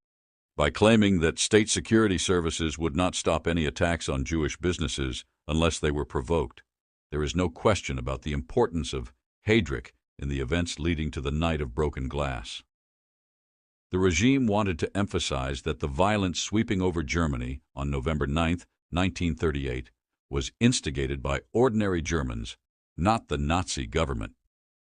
by claiming that state security services would not stop any attacks on Jewish businesses unless they were provoked. There is no question about the importance of Heydrich in the events leading to the night of broken glass. The regime wanted to emphasize that the violence sweeping over Germany on November 9, 1938, was instigated by ordinary Germans, not the Nazi government.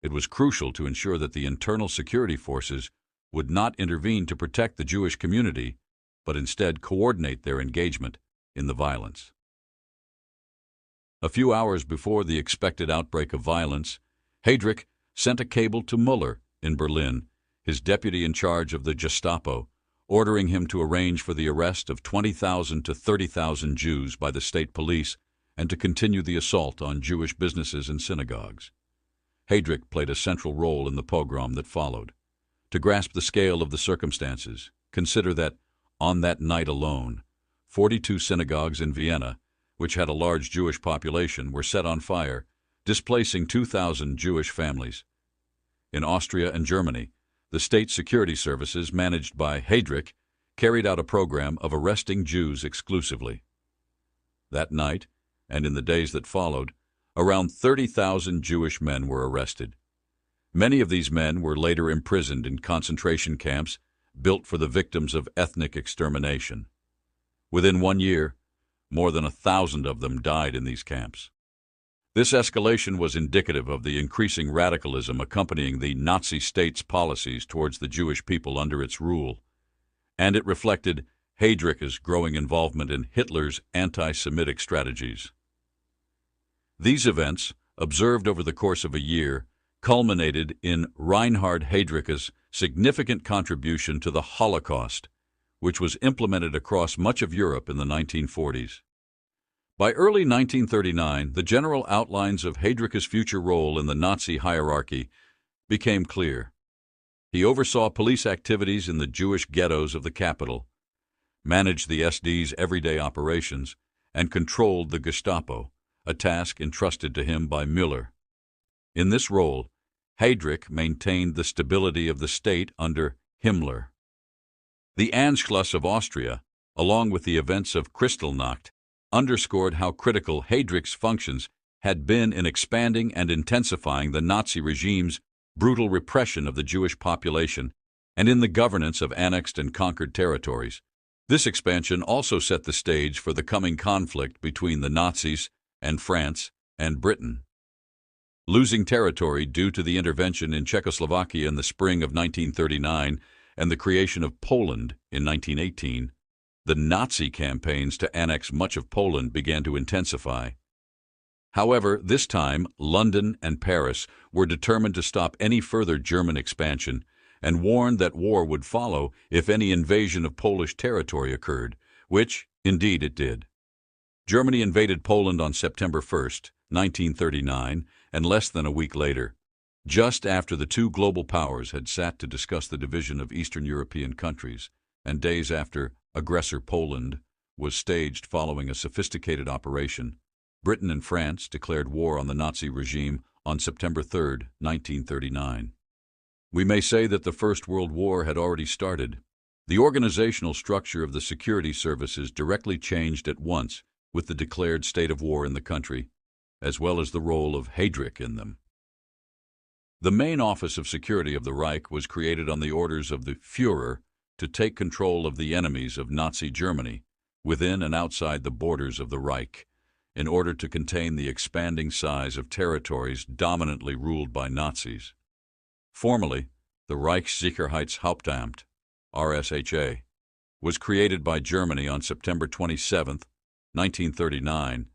It was crucial to ensure that the internal security forces would not intervene to protect the Jewish community, but instead coordinate their engagement in the violence. A few hours before the expected outbreak of violence, Heydrich sent a cable to Müller in Berlin, his deputy in charge of the Gestapo, ordering him to arrange for the arrest of 20,000 to 30,000 Jews by the state police and to continue the assault on Jewish businesses and synagogues. Heydrich played a central role in the pogrom that followed. To grasp the scale of the circumstances, consider that, on that night alone, 42 synagogues in Vienna, which had a large Jewish population, were set on fire, displacing 2,000 Jewish families. In Austria and Germany, the state security services managed by Heydrich carried out a program of arresting Jews exclusively. That night, and in the days that followed, around 30,000 Jewish men were arrested. Many of these men were later imprisoned in concentration camps built for the victims of ethnic extermination. Within 1 year, more than 1,000 of them died in these camps. This escalation was indicative of the increasing radicalism accompanying the Nazi state's policies towards the Jewish people under its rule, and it reflected Heydrich's growing involvement in Hitler's anti-Semitic strategies. These events, observed over the course of a year, culminated in Reinhard Heydrich's significant contribution to the Holocaust, which was implemented across much of Europe in the 1940s. By early 1939, the general outlines of Heydrich's future role in the Nazi hierarchy became clear. He oversaw police activities in the Jewish ghettos of the capital, managed the SD's everyday operations, and controlled the Gestapo, a task entrusted to him by Müller. In this role, Heydrich maintained the stability of the state under Himmler. The Anschluss of Austria, along with the events of Kristallnacht, underscored how critical Heydrich's functions had been in expanding and intensifying the Nazi regime's brutal repression of the Jewish population and in the governance of annexed and conquered territories. This expansion also set the stage for the coming conflict between the Nazis and France and Britain. Losing territory due to the intervention in Czechoslovakia in the spring of 1939 and the creation of Poland in 1918, the Nazi campaigns to annex much of Poland began to intensify. However, this time, London and Paris were determined to stop any further German expansion and warned that war would follow if any invasion of Polish territory occurred, which, indeed, it did. Germany invaded Poland on September 1, 1939, and less than a week later, just after the two global powers had sat to discuss the division of Eastern European countries, and days after aggressor Poland was staged following a sophisticated operation, Britain and France declared war on the Nazi regime on September 3, 1939. We may say that the First World War had already started. The organizational structure of the security services directly changed at once with the declared state of war in the country, as well as the role of Heydrich in them. The main office of security of the Reich was created on the orders of the Führer to take control of the enemies of Nazi Germany within and outside the borders of the Reich, in order to contain the expanding size of territories dominantly ruled by Nazis. Formally, the Reichssicherheitshauptamt, RSHA, was created by Germany on September 27, 1939,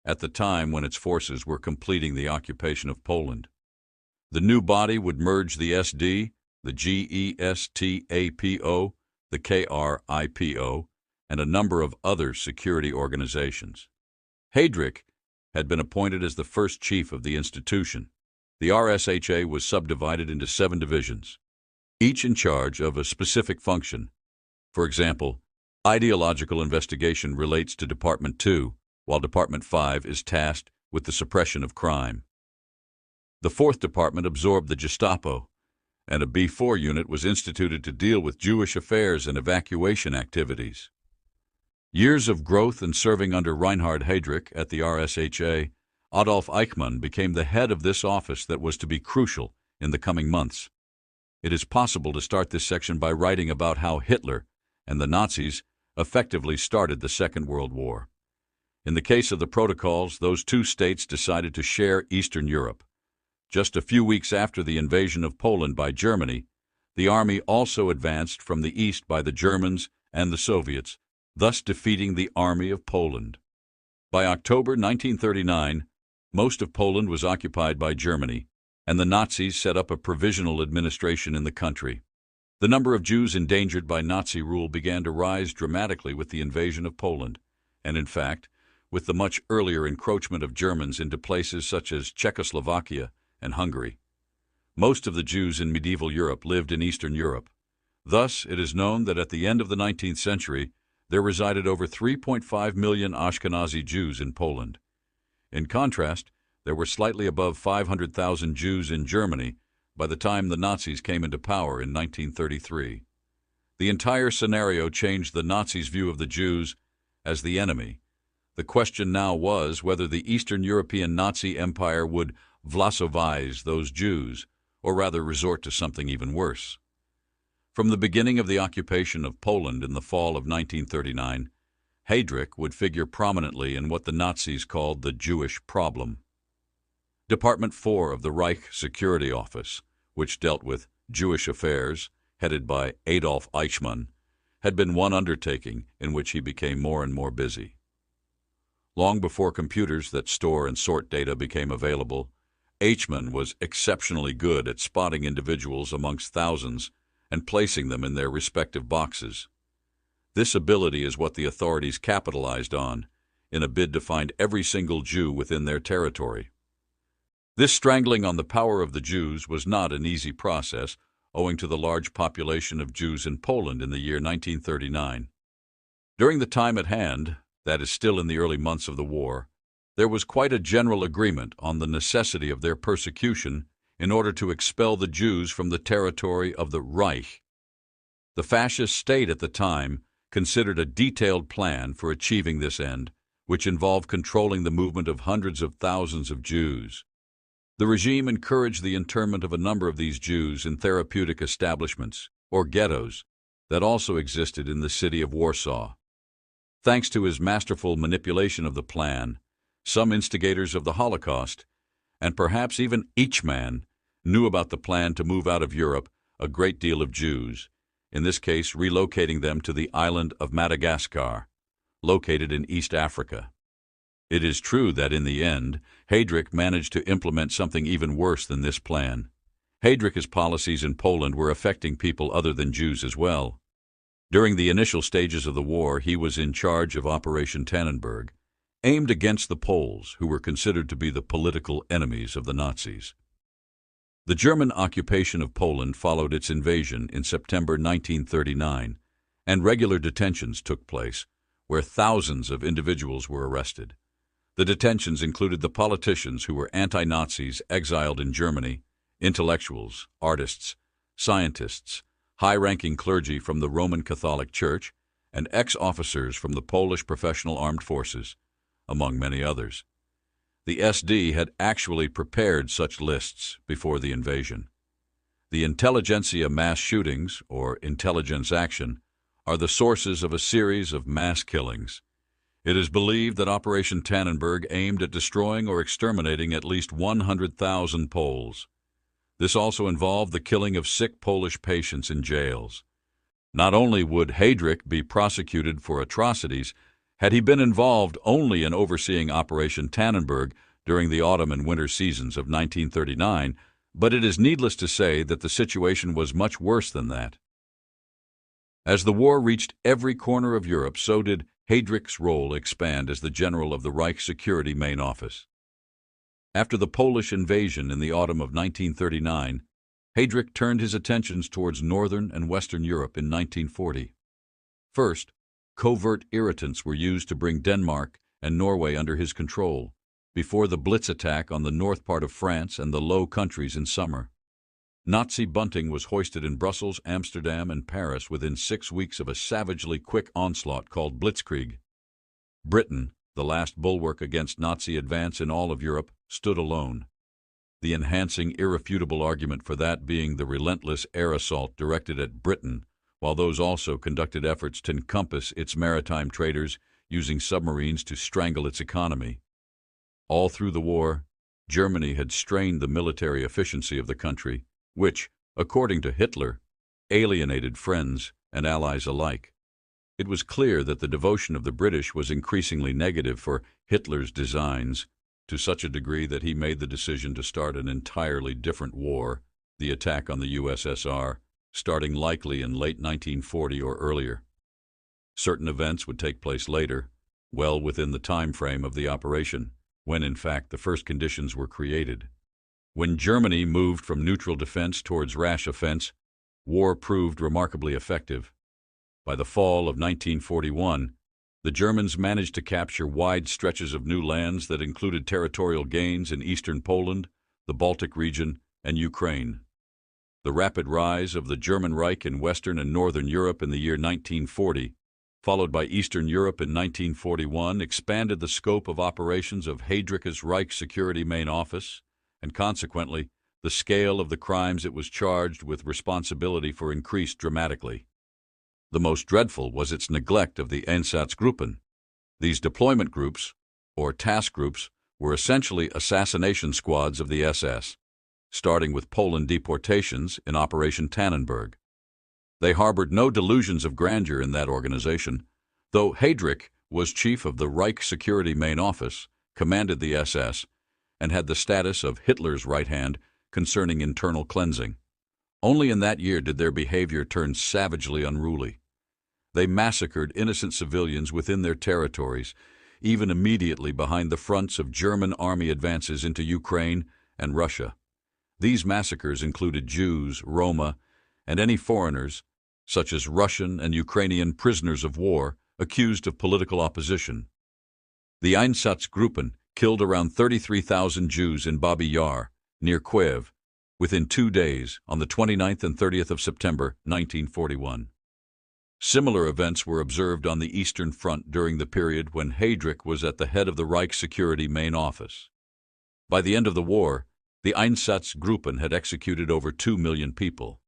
at the time when its forces were completing the occupation of Poland. The new body would merge the SD, the GESTAPO, the KRIPO, and a number of other security organizations. Heydrich had been appointed as the first chief of the institution. The RSHA was subdivided into 7 divisions, each in charge of a specific function. For example, ideological investigation relates to Department 2, while Department 5 is tasked with the suppression of crime. The 4th Department absorbed the Gestapo, and a B4 unit was instituted to deal with Jewish affairs and evacuation activities. Years of growth and serving under Reinhard Heydrich at the RSHA, Adolf Eichmann became the head of this office that was to be crucial in the coming months. It is possible to start this section by writing about how Hitler and the Nazis effectively started the Second World War. In the case of the protocols, those two states decided to share Eastern Europe. Just a few weeks after the invasion of Poland by Germany, the army also advanced from the east by the Germans and the Soviets, thus defeating the Army of Poland. By October 1939, most of Poland was occupied by Germany, and the Nazis set up a provisional administration in the country. The number of Jews endangered by Nazi rule began to rise dramatically with the invasion of Poland, and in fact, with the much earlier encroachment of Germans into places such as Czechoslovakia and Hungary. Most of the Jews in medieval Europe lived in Eastern Europe. Thus, it is known that at the end of the 19th century, there resided over 3.5 million Ashkenazi Jews in Poland. In contrast, there were slightly above 500,000 Jews in Germany by the time the Nazis came into power in 1933. The entire scenario changed the Nazis' view of the Jews as the enemy. The question now was whether the Eastern European Nazi Empire would Vlasovize those Jews, or rather resort to something even worse. From the beginning of the occupation of Poland in the fall of 1939, Heydrich would figure prominently in what the Nazis called the Jewish problem. Department 4 of the Reich Security Office, which dealt with Jewish affairs, headed by Adolf Eichmann, had been one undertaking in which he became more and more busy. Long before computers that store and sort data became available, Eichmann was exceptionally good at spotting individuals amongst thousands and placing them in their respective boxes. This ability is what the authorities capitalized on in a bid to find every single Jew within their territory. This strangling on the power of the Jews was not an easy process, owing to the large population of Jews in Poland in the year 1939. During the time at hand, that is still in the early months of the war, There was quite a general agreement on the necessity of their persecution in order to expel the Jews from the territory of the Reich. The fascist state at the time considered a detailed plan for achieving this end, which involved controlling the movement of hundreds of thousands of Jews. The regime encouraged the internment of a number of these Jews in therapeutic establishments, or ghettos, that also existed in the city of Warsaw. Thanks to his masterful manipulation of the plan, some instigators of the Holocaust, and perhaps even each man, knew about the plan to move out of Europe a great deal of Jews, in this case relocating them to the island of Madagascar, located in East Africa. It is true that in the end, Heydrich managed to implement something even worse than this plan. Heydrich's policies in Poland were affecting people other than Jews as well. During the initial stages of the war, he was in charge of Operation Tannenberg, aimed against the Poles, who were considered to be the political enemies of the Nazis. The German occupation of Poland followed its invasion in September 1939, and regular detentions took place, where thousands of individuals were arrested. The detentions included the politicians who were anti-Nazis exiled in Germany, intellectuals, artists, scientists, high-ranking clergy from the Roman Catholic Church, and ex-officers from the Polish Professional Armed Forces, among many others. The SD had actually prepared such lists before the invasion. The intelligentsia mass shootings, or intelligence action, are the sources of a series of mass killings. It is believed that Operation Tannenberg aimed at destroying or exterminating at least 100,000 Poles. This also involved the killing of sick Polish patients in jails. Not only would Heydrich be prosecuted for atrocities, had he been involved only in overseeing Operation Tannenberg during the autumn and winter seasons of 1939, but it is needless to say that the situation was much worse than that. As the war reached every corner of Europe, so did Heydrich's role expand as the general of the Reich Security Main Office. After the Polish invasion in the autumn of 1939, Heydrich turned his attentions towards Northern and Western Europe in 1940. First, covert irritants were used to bring Denmark and Norway under his control, before the Blitz attack on the north part of France and the Low Countries in summer. Nazi bunting was hoisted in Brussels, Amsterdam, and Paris within 6 weeks of a savagely quick onslaught called Blitzkrieg. Britain, the last bulwark against Nazi advance in all of Europe, stood alone. The enhancing, irrefutable argument for that being the relentless air assault directed at Britain, while those also conducted efforts to encompass its maritime traders using submarines to strangle its economy. All through the war, Germany had strained the military efficiency of the country, which, according to Hitler, alienated friends and allies alike. It was clear that the devotion of the British was increasingly negative for Hitler's designs, to such a degree that he made the decision to start an entirely different war, the attack on the USSR, starting likely in late 1940 or earlier. Certain events would take place later, well within the time frame of the operation, when in fact the first conditions were created. When Germany moved from neutral defense towards rash offense, war proved remarkably effective. By the fall of 1941, the Germans managed to capture wide stretches of new lands that included territorial gains in eastern Poland, the Baltic region, and Ukraine. The rapid rise of the German Reich in Western and Northern Europe in the year 1940, followed by Eastern Europe in 1941, expanded the scope of operations of Heydrich's Reich Security Main Office, and consequently, the scale of the crimes it was charged with responsibility for increased dramatically. The most dreadful was its neglect of the Einsatzgruppen. These deployment groups, or task groups, were essentially assassination squads of the SS, starting with Poland deportations in Operation Tannenberg. They harbored no delusions of grandeur in that organization, though Heydrich was chief of the Reich Security Main Office, commanded the SS, and had the status of Hitler's right hand concerning internal cleansing. Only in that year did their behavior turn savagely unruly. They massacred innocent civilians within their territories, even immediately behind the fronts of German army advances into Ukraine and Russia. These massacres included Jews, Roma, and any foreigners, such as Russian and Ukrainian prisoners of war accused of political opposition. The Einsatzgruppen killed around 33,000 Jews in Babi Yar, near Kiev, within 2 days, on the 29th and 30th of September, 1941. Similar events were observed on the Eastern Front during the period when Heydrich was at the head of the Reich Security Main Office. By the end of the war, the Einsatzgruppen had executed over 2 million people.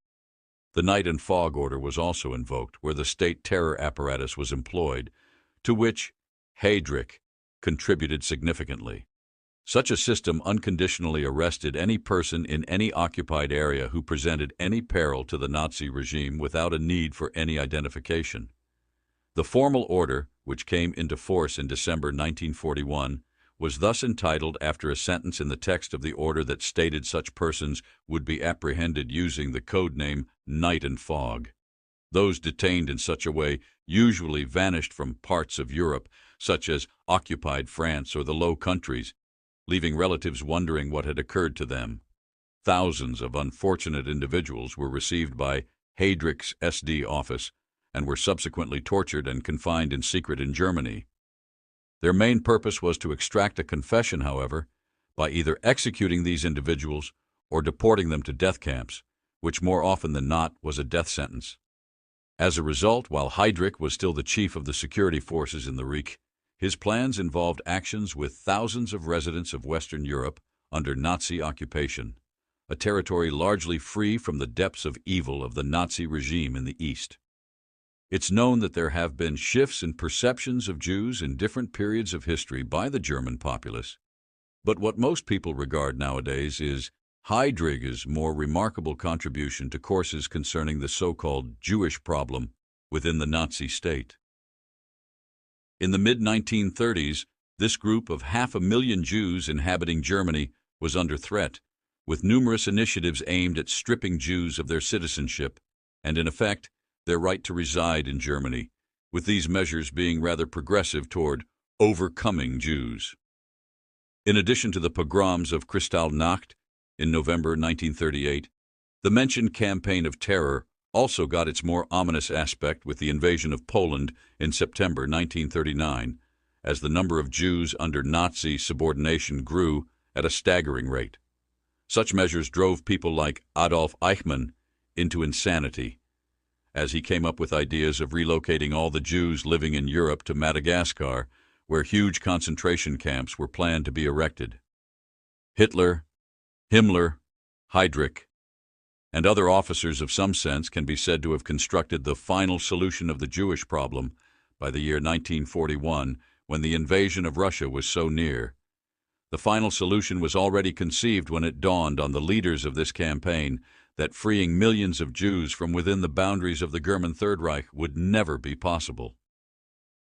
The night and fog order was also invoked, where the state terror apparatus was employed, to which Heydrich contributed significantly. Such a system unconditionally arrested any person in any occupied area who presented any peril to the Nazi regime without a need for any identification. The formal order, which came into force in December 1941, was thus entitled after a sentence in the text of the order that stated such persons would be apprehended using the code name Night and Fog. Those detained in such a way usually vanished from parts of Europe, such as occupied France or the Low Countries, leaving relatives wondering what had occurred to them. Thousands of unfortunate individuals were received by Heydrich's SD office and were subsequently tortured and confined in secret in Germany. Their main purpose was to extract a confession, however, by either executing these individuals or deporting them to death camps, which more often than not was a death sentence. As a result, while Heydrich was still the chief of the security forces in the Reich, his plans involved actions with thousands of residents of Western Europe under Nazi occupation, a territory largely free from the depths of evil of the Nazi regime in the East. It's known that there have been shifts in perceptions of Jews in different periods of history by the German populace, but what most people regard nowadays is Heydrich's more remarkable contribution to courses concerning the so-called Jewish problem within the Nazi state. In the mid-1930s, this group of 500,000 Jews inhabiting Germany was under threat, with numerous initiatives aimed at stripping Jews of their citizenship and, in effect, their right to reside in Germany, with these measures being rather progressive toward overcoming Jews. In addition to the pogroms of Kristallnacht in November 1938, the mentioned campaign of terror also got its more ominous aspect with the invasion of Poland in September 1939, as the number of Jews under Nazi subordination grew at a staggering rate. Such measures drove people like Adolf Eichmann into insanity, as he came up with ideas of relocating all the Jews living in Europe to Madagascar, where huge concentration camps were planned to be erected. Hitler, Himmler, Heydrich, and other officers of some sense can be said to have constructed the final solution of the Jewish problem by the year 1941, when the invasion of Russia was so near. The final solution was already conceived when it dawned on the leaders of this campaign that freeing millions of Jews from within the boundaries of the German Third Reich would never be possible.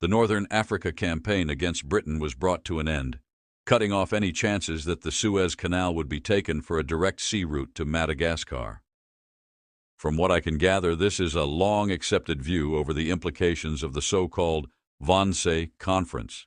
The Northern Africa campaign against Britain was brought to an end, cutting off any chances that the Suez Canal would be taken for a direct sea route to Madagascar. From what I can gather, this is a long-accepted view over the implications of the so-called Wannsee Conference.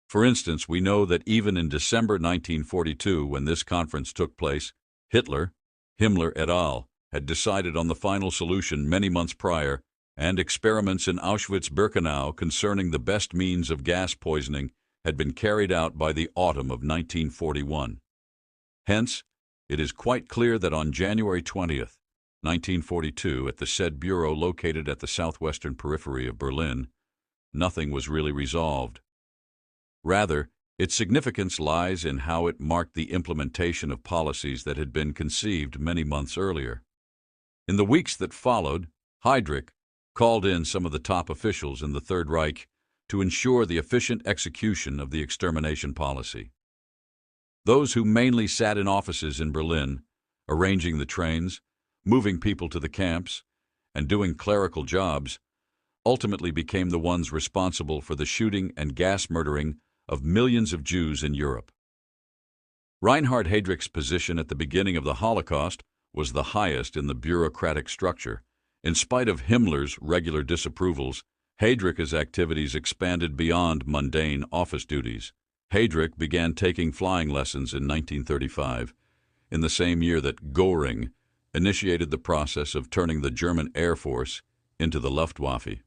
For instance, we know that even in December 1942, when this conference took place, Hitler, Himmler et al. Had decided on the final solution many months prior, and experiments in Auschwitz-Birkenau concerning the best means of gas poisoning had been carried out by the autumn of 1941. Hence, it is quite clear that on January 20th, 1942, at the said bureau located at the southwestern periphery of Berlin, nothing was really resolved. Rather, its significance lies in how it marked the implementation of policies that had been conceived many months earlier. In the weeks that followed, Heydrich called in some of the top officials in the Third Reich to ensure the efficient execution of the extermination policy. Those who mainly sat in offices in Berlin, arranging the trains, moving people to the camps, and doing clerical jobs, ultimately became the ones responsible for the shooting and gas murdering of millions of Jews in Europe. Reinhard Heydrich's position at the beginning of the Holocaust was the highest in the bureaucratic structure. In spite of Himmler's regular disapprovals, Heydrich's activities expanded beyond mundane office duties. Heydrich began taking flying lessons in 1935, in the same year that Göring initiated the process of turning the German Air Force into the Luftwaffe.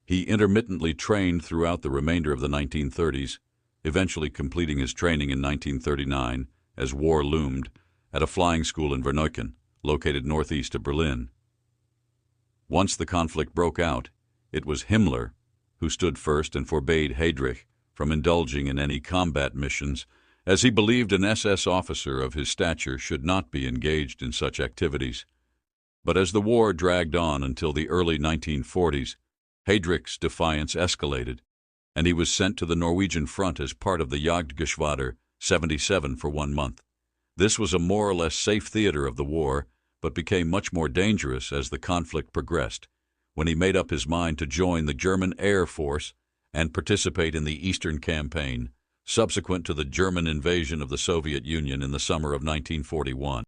He intermittently trained throughout the remainder of the 1930s, eventually completing his training in 1939 as war loomed at a flying school in Verneuken, located northeast of Berlin. Once the conflict broke out, it was Himmler who stood first and forbade Heydrich from indulging in any combat missions, as he believed an SS officer of his stature should not be engaged in such activities. But as the war dragged on until the early 1940s, Heydrich's defiance escalated, and he was sent to the Norwegian front as part of the Jagdgeschwader 77 for 1 month. This was a more or less safe theater of the war, but became much more dangerous as the conflict progressed, when he made up his mind to join the German Air Force and participate in the Eastern Campaign, subsequent to the German invasion of the Soviet Union in the summer of 1941.